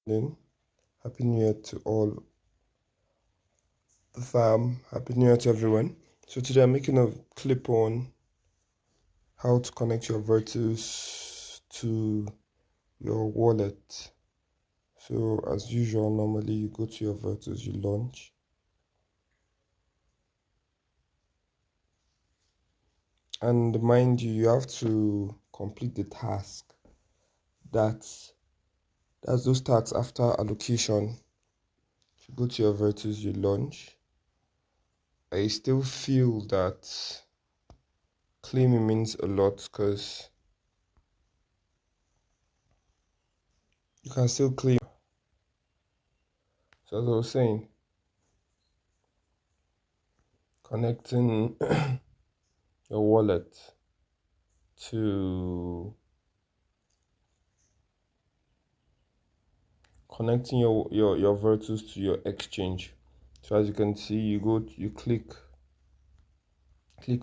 Then, Happy New Year to all the fam. Happy New Year to everyone. So today I'm making a clip on how to connect your Vertus to your wallet. So as usual, normally you go to your Vertus, you launch. And mind you, you have to complete the task. That's those tasks after allocation. You go to your Vertus, you launch. I still feel that claiming means a lot because you can still claim. So as I was saying, connecting your wallet to connecting your Vertus to your exchange. So as you can see, you click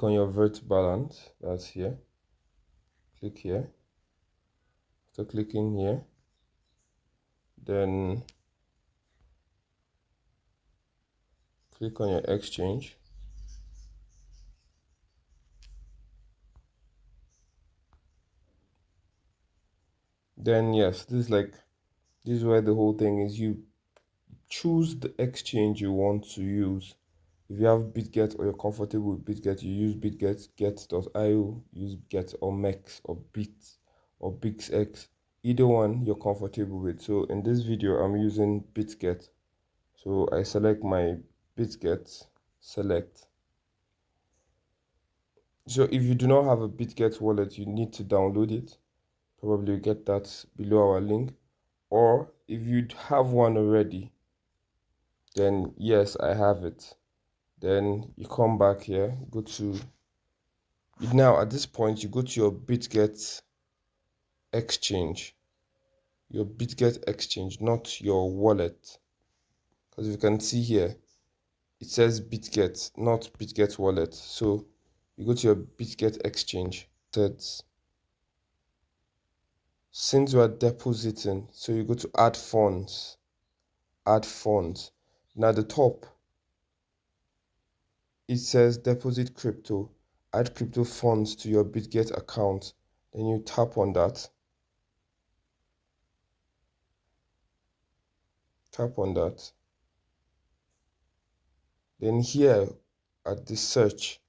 on your Vert balance. That's here. Click here. After clicking here, then click on your exchange. Then yes, this is where the whole thing is. You choose the exchange you want to use. If you have Bitget or you're comfortable with Bitget, you use Bitget, get.io, use Get or Mex or Bit or BixX. Either one you're comfortable with. So in this video, I'm using Bitget. So I select my Bitget, select. So if you do not have a Bitget wallet, you need to download it. Probably get that below our link. Or if you have one already, then yes, I have it. Then you come back here, go to now at this point you go to your Bitget exchange, not your wallet, because you can see here it says Bitget, not Bitget wallet. So you go to your Bitget exchange. Since you are depositing, so you go to add funds. Now at the top it says deposit crypto, add crypto funds to your Bitget account. Then you tap on that. Then here at the search,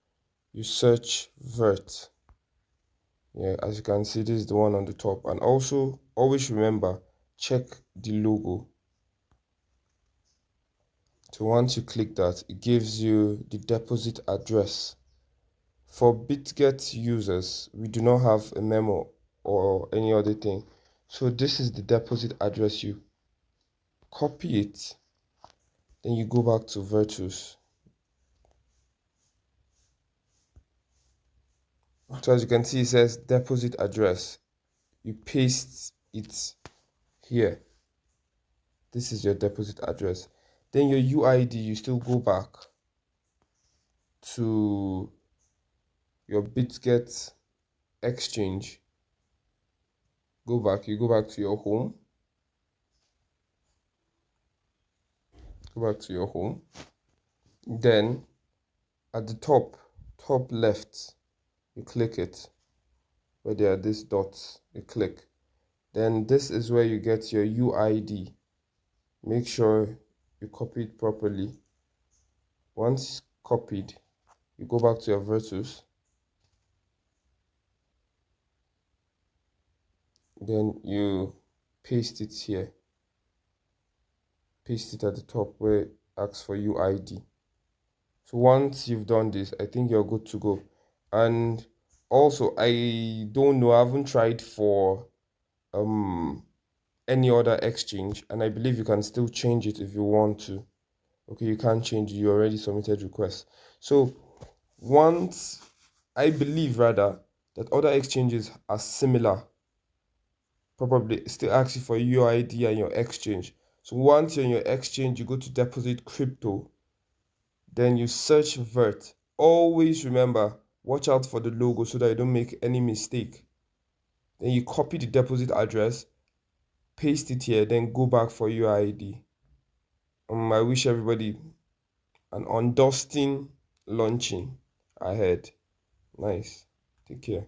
you search Vert. Yeah, as you can see, this is the one on the top. And also always remember, check the logo. So once you click that, it gives you the deposit address. For Bitget users, we do not have a memo or any other thing. So this is the deposit address. You copy it, then you go back to Vertus. So as you can see, it says deposit address. You paste it here. This is your deposit address. Then your UID, you still go back to your Bitget exchange. You go back to your home. Then at the top left, you click it. Where there are these dots, you click. Then this is where you get your UID. Make sure you copy it properly. Once copied, you go back to your Vertus. Then you paste it here. Paste it at the top where it asks for UID. So once you've done this, I think you're good to go. And also, I don't know, I haven't tried for any other exchange, and I believe you can still change it if you want to. Okay, you can't change it, you already submitted requests. So once, I believe rather that other exchanges are similar, probably still ask you for your UID and your exchange. So once you're in your exchange, you go to deposit crypto, then you search Vert. Always remember, watch out for the logo so that you don't make any mistake. Then you copy the deposit address, paste it here, then go back for UID. I wish everybody an undusting launching ahead. Nice. Take care.